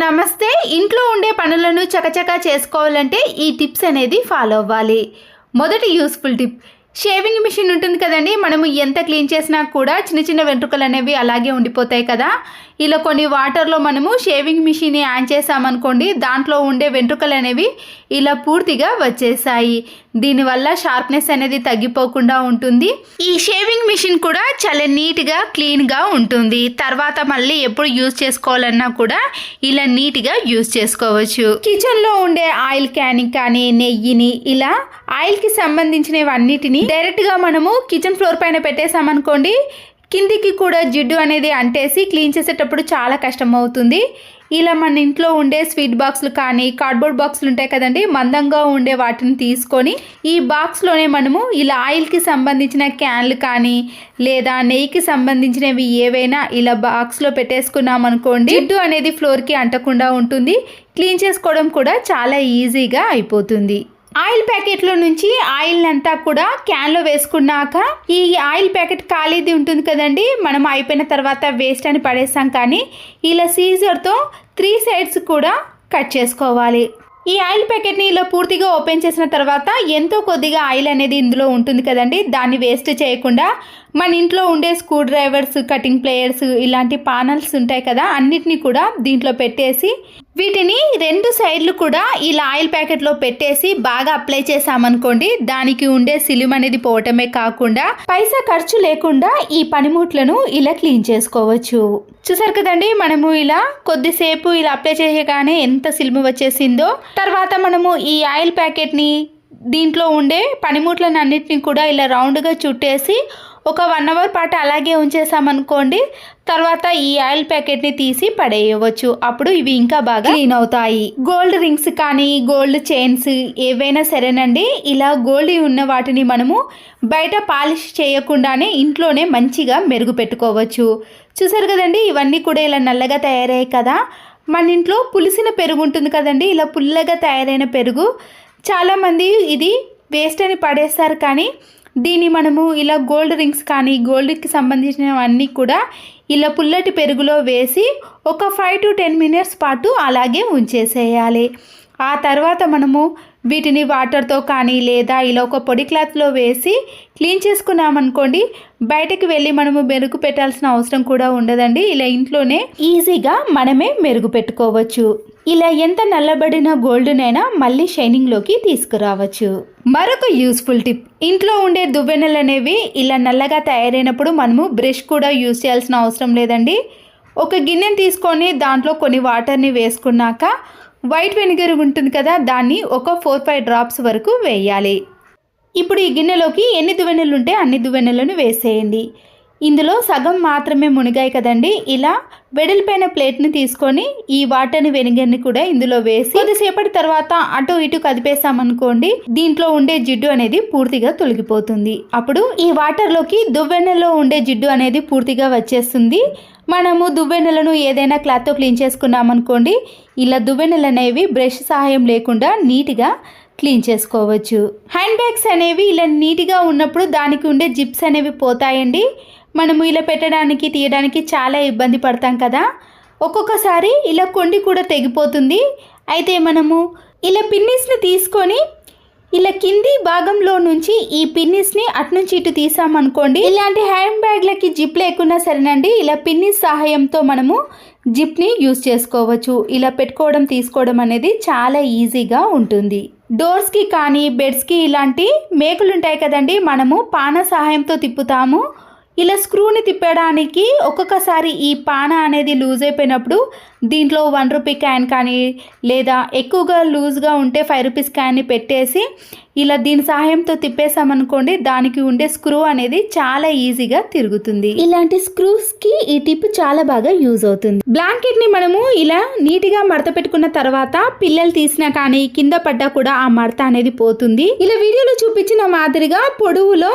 నమస్తే. ఇంట్లో ఉండే పనులను చకచకా చేసుకోవాలంటే ఈ టిప్స్ అనేది ఫాలో అవ్వాలి. మొదటి యూస్ఫుల్ టిప్, షేవింగ్ మిషన్ ఉంటుంది కదండి. మనము ఎంత క్లీన్ చేసినా కూడా చిన్న చిన్న వెంట్రుకలు అనేవి అలాగే ఉండిపోతాయి కదా. ఇలా కొన్ని వాటర్లో మనము షేవింగ్ మిషన్ని ఆన్ చేసామనుకోండి, దాంట్లో ఉండే వెంట్రుకలు అనేవి ఇలా పూర్తిగా వచ్చేసాయి. దీనివల్ల షార్ప్నెస్ అనేది తగ్గిపోకుండా ఉంటుంది. ఈ షేవింగ్ మిషన్ కూడా చాలా నీట్గా క్లీన్గా ఉంటుంది. తర్వాత మళ్ళీ ఎప్పుడు యూజ్ చేసుకోవాలన్నా కూడా ఇలా నీట్గా యూజ్ చేసుకోవచ్చు. కిచెన్లో ఉండే ఆయిల్ క్యాన్ కానీ నెయ్యిని ఇలా ఆయిల్కి సంబంధించినవన్నిటిని డైరెక్ట్గా మనము కిచెన్ ఫ్లోర్ పైన పెట్టేసామనుకోండి, కిందికి కూడా జిడ్డు అనేది అంటేసి క్లీన్ చేసేటప్పుడు చాలా కష్టం అవుతుంది. ఇలా మన ఇంట్లో ఉండే స్వీట్ బాక్సులు కానీ కార్డ్బోర్డ్ బాక్సులు ఉంటాయి కదండి, మందంగా ఉండే వాటిని తీసుకొని ఈ బాక్స్లోనే మనము ఇలా ఆయిల్కి సంబంధించిన క్యాన్లు కానీ లేదా నెయ్యికి సంబంధించినవి ఏవైనా ఇలా బాక్స్లో పెట్టేసుకున్నాం అనుకోండి, జిడ్డు అనేది ఫ్లోర్కి అంటకుండా ఉంటుంది. క్లీన్ చేసుకోవడం కూడా చాలా ఈజీగా అయిపోతుంది. ఆయిల్ ప్యాకెట్లో నుంచి ఆయిల్ అంతా కూడా క్యాన్లో వేసుకున్నాక ఈ ఆయిల్ ప్యాకెట్ ఖాళీది ఉంటుంది కదండి, మనం అయిపోయిన తర్వాత వేస్ట్ అని పడేస్తాం. కానీ ఇలా సీజర్తో 3 సైడ్స్ కూడా కట్ చేసుకోవాలి. ఈ ఆయిల్ ప్యాకెట్ని ఇలా పూర్తిగా ఓపెన్ చేసిన తర్వాత ఎంతో కొద్దిగా ఆయిల్ అనేది ఇందులో ఉంటుంది కదండి, దాన్ని వేస్ట్ చేయకుండా మన ఇంట్లో ఉండే స్క్రూ డ్రైవర్స్, కటింగ్ ప్లేయర్స్, ఇలాంటి పానల్స్ ఉంటాయి కదా, అన్నిటినీ కూడా దీంట్లో పెట్టేసి వీటిని 2 సైడ్లు కూడా ఇలా ఆయిల్ ప్యాకెట్లో పెట్టేసి బాగా అప్లై చేసామనుకోండి, దానికి ఉండే సిలిం అనేది పోవటమే కాకుండా పైసా ఖర్చు లేకుండా ఈ పనిముట్లను ఇలా క్లీన్ చేసుకోవచ్చు. చూసారు కదండి, మనము ఇలా కొద్దిసేపు ఇలా అప్లై చేయగానే ఎంత సిలిమి వచ్చేసిందో. తర్వాత మనము ఈ ఆయిల్ ప్యాకెట్ని దీంట్లో ఉండే పనిముట్లను అన్నిటిని కూడా ఇలా రౌండ్గా చుట్టేసి ఒక 1 అవర్ పాటు అలాగే ఉంచేసామనుకోండి, తర్వాత ఈ ఆయిల్ ప్యాకెట్ని తీసి పడేయవచ్చు. అప్పుడు ఇవి ఇంకా బాగా క్లీన్ అవుతాయి. గోల్డ్ రింగ్స్ కానీ గోల్డ్ చైన్స్ ఏవైనా సరేనండి, ఇలా గోల్డ్ ఉన్న వాటిని మనము బయట పాలిష్ చేయకుండానే ఇంట్లోనే మంచిగా మెరుగు పెట్టుకోవచ్చు. చూసారు కదండి, ఇవన్నీ కూడా ఇలా నల్లగా తయారయ్యాయి కదా. మన ఇంట్లో పులిసిన పెరుగు ఉంటుంది కదండి, ఇలా పుల్లగా తయారైన పెరుగు చాలామంది ఇది వేస్ట్ అని పడేస్తారు. కానీ దీన్ని మనము ఇలా గోల్డ్ రింగ్స్ కానీ గోల్డ్కి సంబంధించినవన్నీ కూడా ఇలా పుల్లటి పెరుగులో వేసి ఒక 5 to 10 మినిట్స్ పాటు అలాగే ఉంచేసేయాలి. ఆ తర్వాత మనము వీటిని వాటర్తో కానీ లేదా ఇలా ఒక పొడి క్లాత్లో వేసి క్లీన్ చేసుకున్నామనుకోండి, బయటకు వెళ్ళి మనము మెరుగు పెట్టాల్సిన అవసరం కూడా ఉండదండి. ఇలా ఇంట్లోనే ఈజీగా మనమే మెరుగు పెట్టుకోవచ్చు. ఇలా ఎంత నల్లబడిన గోల్డ్నైనా మళ్ళీ షైనింగ్లోకి తీసుకురావచ్చు. మరొక యూస్ఫుల్ టిప్, ఇంట్లో ఉండే దువ్వెనలు అనేవి ఇలా నల్లగా తయారైనప్పుడు మనము బ్రష్ కూడా యూజ్ చేయాల్సిన అవసరం లేదండి. ఒక గిన్నెని తీసుకొని దాంట్లో కొన్ని వాటర్ని వేసుకున్నాక వైట్ వెనిగర్ ఉంటుంది కదా, దాన్ని ఒక 4-5 డ్రాప్స్ వరకు వేయాలి. ఇప్పుడు ఈ గిన్నెలోకి ఎన్ని దువ్వెనలు ఉంటే అన్ని దువ్వెనలను వేసేయండి. ఇందులో సగం మాత్రమే మునిగాయి కదండి. ఇలా వెడల్పైన ప్లేట్ని తీసుకొని ఈ వాటర్ని వెనిగర్ని కూడా ఇందులో వేసి కొద్దిసేపటి తర్వాత అటు ఇటు కదిపేసామనుకోండి, దీంట్లో ఉండే జిడ్డు అనేది పూర్తిగా తొలగిపోతుంది. అప్పుడు ఈ వాటర్లోకి దువ్వెనలో ఉండే జిడ్డు అనేది పూర్తిగా వచ్చేస్తుంది. మనము దువ్వెనలను ఏదైనా క్లాత్తో క్లీన్ చేసుకున్నామనుకోండి, ఇలా దువ్వెనలు అనేవి బ్రష్ సహాయం లేకుండా నీట్గా క్లీన్ చేసుకోవచ్చు. హ్యాండ్ బ్యాగ్స్ అనేవి ఇలా నీట్గా ఉన్నప్పుడు దానికి ఉండే జిప్స్ అనేవి పోతాయండి. మనము ఇలా పెట్టడానికి తీయడానికి చాలా ఇబ్బంది పడతాం కదా. ఒక్కొక్కసారి ఇలా కొండి కూడా తెగిపోతుంది. అయితే మనము ఇలా పిన్నిస్ని తీసుకొని ఇలా కింది భాగంలో నుంచి ఈ పిన్నిస్ని అటునుంచి ఇటు తీసామనుకోండి, ఇలాంటి హ్యాండ్ బ్యాగ్లకి జిప్ లేకున్నా సరేనండి, ఇలా పిన్నిస్ సహాయంతో మనము జిప్ని యూజ్ చేసుకోవచ్చు. ఇలా పెట్టుకోవడం తీసుకోవడం అనేది చాలా ఈజీగా ఉంటుంది. డోర్స్కి కానీ బెడ్స్కి ఇలాంటి మేకులు ఉంటాయి కదండి, మనము పాన సహాయంతో తిప్పుతాము. ఇలా స్క్రూని తిప్పడానికి ఒక్కొక్కసారి ఈ పాన అనేది లూజ్ అయిపోయినప్పుడు దీంట్లో 1 రూపీ క్యాన్ కానీ లేదా ఎక్కువగా లూజ్గా ఉంటే 5 రూపీస్ క్యాన్ని పెట్టేసి ఇలా దీని సహాయంతో తిప్పేసామనుకోండి, దానికి ఉండే స్క్రూ అనేది చాలా ఈజీగా తిరుగుతుంది. ఇలాంటి స్క్రూస్కి ఈ టిప్ చాలా బాగా యూజ్ అవుతుంది. బ్లాంకెట్ని మనము ఇలా నీట్గా మడత పెట్టుకున్న తర్వాత పిల్లలు తీసినా కానీ కింద పడ్డా కూడా ఆ మడత అనేది పోతుంది. ఇలా వీడియోలో చూపించిన మాదిరిగా పొడవులో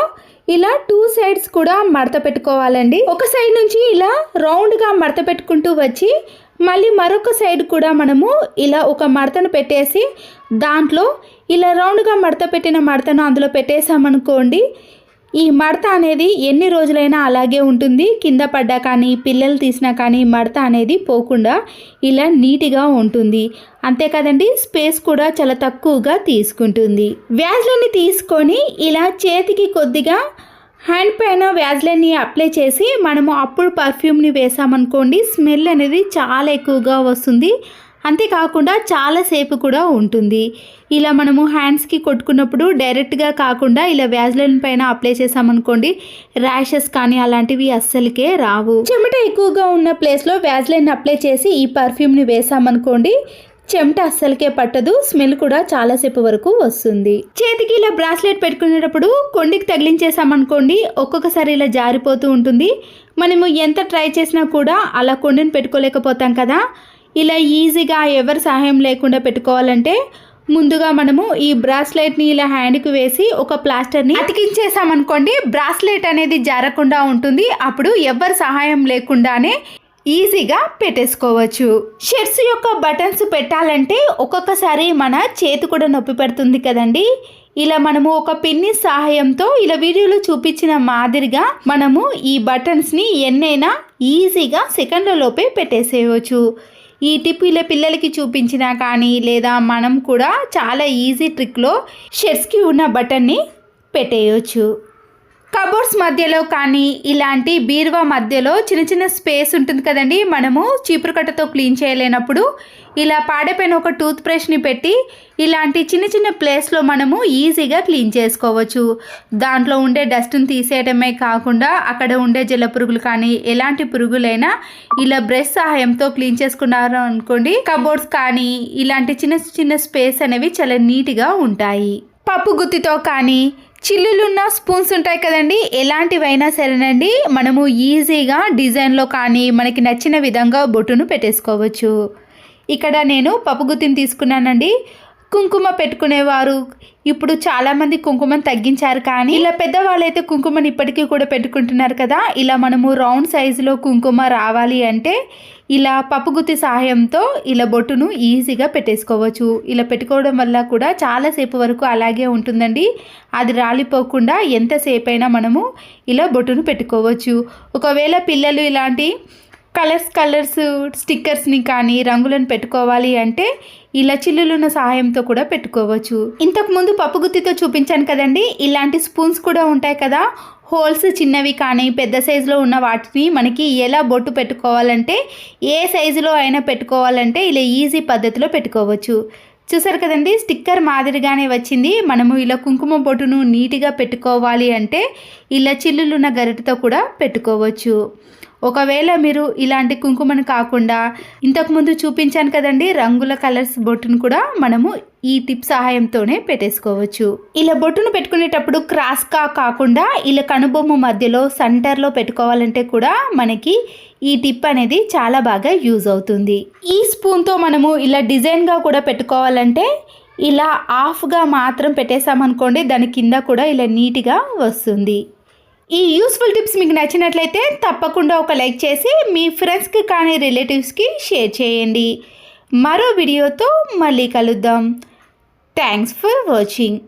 ఇలా 2 సైడ్స్ కూడా మడత పెట్టుకోవాలండి. ఒక సైడ్ నుంచి ఇలా రౌండ్గా మడత పెట్టుకుంటూ వచ్చి మళ్ళీ మరొక సైడ్ కూడా మనము ఇలా ఒక మడతను పెట్టేసి దాంట్లో ఇలా రౌండ్గా మడత పెట్టిన మడతను అందులో పెట్టేసామనుకోండి, ఈ మడత అనేది ఎన్ని రోజులైనా అలాగే ఉంటుంది. కింద పడ్డా కానీ పిల్లలు తీసినా కానీ మడత అనేది పోకుండా ఇలా నీట్గా ఉంటుంది. అంతే కదండి, స్పేస్ కూడా చాలా తక్కువగా తీసుకుంటుంది. వ్యాజ్లైన్ని తీసుకొని ఇలా చేతికి కొద్దిగా హ్యాండ్ పైన వ్యాజ్లైన్ని అప్లై చేసి మనము అప్పుడు పర్ఫ్యూమ్ని వేసామనుకోండి, స్మెల్ అనేది చాలా ఎక్కువగా వస్తుంది. అంతేకాకుండా చాలాసేపు కూడా ఉంటుంది. ఇలా మనము హ్యాండ్స్కి కొట్టుకున్నప్పుడు డైరెక్ట్గా కాకుండా ఇలా వ్యాజ్లైన్ పైన అప్లై చేసామనుకోండి, ర్యాషెస్ కానీ అలాంటివి అస్సలకే రావు. చెమట ఎక్కువగా ఉన్న ప్లేస్లో వ్యాజ్లైన్ అప్లై చేసి ఈ పర్ఫ్యూమ్ని వేసామనుకోండి, చెమట అస్సలకే పట్టదు. స్మెల్ కూడా చాలాసేపు వరకు వస్తుంది. చేతికి ఇలా బ్రాస్లెట్ పెట్టుకునేటప్పుడు కొండికి తగిలించేసామనుకోండి, ఒక్కొక్కసారి ఇలా జారిపోతూ ఉంటుంది. మనము ఎంత ట్రై చేసినా కూడా అలా కొండిని పెట్టుకోలేకపోతాం కదా. ఇలా ఈజీగా ఎవరి సహాయం లేకుండా పెట్టుకోవాలంటే ముందుగా మనము ఈ బ్రాస్లెట్ని ఇలా హ్యాండ్కి వేసి ఒక ప్లాస్టర్ని అతికించేసామనుకోండి, బ్రాస్లెట్ అనేది జారకుండా ఉంటుంది. అప్పుడు ఎవరి సహాయం లేకుండానే ఈజీగా పెట్టేసుకోవచ్చు. షర్ట్స్ యొక్క బటన్స్ పెట్టాలంటే ఒక్కొక్కసారి మన చేతి కూడా నొప్పి పెడుతుంది కదండి. ఇలా మనము ఒక పిన్ని సహాయంతో ఇలా వీడియోలో చూపించిన మాదిరిగా మనము ఈ బటన్స్ని ఎన్నైనా ఈజీగా సెకండ్లలోపే పెట్టేసేయవచ్చు. ఈ టిప్ ఇలా పిల్లలకి చూపించినా కానీ లేదా మనం కూడా చాలా ఈజీ ట్రిక్లో షర్ట్స్కి ఉన్న బటన్ని పెట్టేయచ్చు. కబోర్డ్స్ మధ్యలో కానీ ఇలాంటి బీరువా మధ్యలో చిన్న చిన్న స్పేస్ ఉంటుంది కదండి, మనము చీపురు కట్టతో క్లీన్ చేయలేనప్పుడు ఇలా పాడైపోయిన ఒక టూత్ బ్రష్ని పెట్టి ఇలాంటి చిన్న చిన్న ప్లేస్లో మనము ఈజీగా క్లీన్ చేసుకోవచ్చు. దాంట్లో ఉండే డస్ట్ని తీసేయడమే కాకుండా అక్కడ ఉండే జల పురుగులు కానీ ఎలాంటి పురుగులైనా ఇలా బ్రష్ సహాయంతో క్లీన్ చేసుకున్నారు అనుకోండి, కబోర్డ్స్ కానీ ఇలాంటి చిన్న చిన్న స్పేస్ అనేవి చాలా నీట్గా ఉంటాయి. పప్పు గుత్తితో కానీ చిల్లులున్న స్పూన్స్ ఉంటాయి కదండి, ఎలాంటివైనా సరేనండి, మనము ఈజీగా డిజైన్లో కానీ మనకి నచ్చిన విధంగా బొట్టును పెట్టేసుకోవచ్చు. ఇక్కడ నేను పప్పు గుత్తిని తీసుకున్నానండి. కుంకుమ పెట్టుకునేవారు ఇప్పుడు చాలామంది కుంకుమను తగ్గించారు, కానీ ఇలా పెద్దవాళ్ళైతే కుంకుమని ఇప్పటికీ కూడా పెట్టుకుంటున్నారు కదా. ఇలా మనము రౌండ్ సైజులో కుంకుమ రావాలి అంటే ఇలా పప్పుగుత్తి సహాయంతో ఇలా బొట్టును ఈజీగా పెట్టేసుకోవచ్చు. ఇలా పెట్టుకోవడం వల్ల కూడా చాలాసేపు వరకు అలాగే ఉంటుందండి. అది రాలిపోకుండా ఎంతసేపు అయినా మనము ఇలా బొట్టును పెట్టుకోవచ్చు. ఒకవేళ పిల్లలు ఇలాంటి కలర్స్ స్టిక్కర్స్ని కానీ రంగులను పెట్టుకోవాలి అంటే ఇలా చిల్లులున్న సహాయంతో కూడా పెట్టుకోవచ్చు. ఇంతకుముందు పప్పుగుత్తితో చూపించాను కదండి, ఇలాంటి స్పూన్స్ కూడా ఉంటాయి కదా, హోల్స్ చిన్నవి కానీ పెద్ద సైజులో ఉన్న వాటిని మనకి ఎలా బొట్టు పెట్టుకోవాలంటే ఏ సైజులో అయినా పెట్టుకోవాలంటే ఇలా ఈజీ పద్ధతిలో పెట్టుకోవచ్చు. చూసారు కదండి, స్టిక్కర్ మాదిరిగానే వచ్చింది. మనము ఇలా కుంకుమ బొట్టును నీట్గా పెట్టుకోవాలి అంటే ఇలా చిల్లులున్న గరిటతో కూడా పెట్టుకోవచ్చు. ఒకవేళ మీరు ఇలాంటి కుంకుమను కాకుండా ఇంతకుముందు చూపించాను కదండి రంగుల కలర్స్ బొట్టును కూడా మనము ఈ టిప్ సహాయంతోనే పెట్టేసుకోవచ్చు. ఇలా బొట్టును పెట్టుకునేటప్పుడు క్రాస్గా కాకుండా ఇలా కనుబొమ్మ మధ్యలో సెంటర్లో పెట్టుకోవాలంటే కూడా మనకి ఈ టిప్ అనేది చాలా బాగా యూజ్ అవుతుంది. ఈ స్పూన్తో మనము ఇలా డిజైన్గా కూడా పెట్టుకోవాలంటే ఇలా హాఫ్గా మాత్రం పెట్టేసామనుకోండి, దాని కింద కూడా ఇలా నీట్గా వస్తుంది. ఈ యూస్ఫుల్ టిప్స్ మీకు నచ్చినట్లయితే తప్పకుండా ఒక లైక్ చేసి మీ ఫ్రెండ్స్కి కానీ రిలేటివ్స్కి షేర్ చేయండి. మరో వీడియోతో మళ్ళీ కలుద్దాం. Thanks for watching.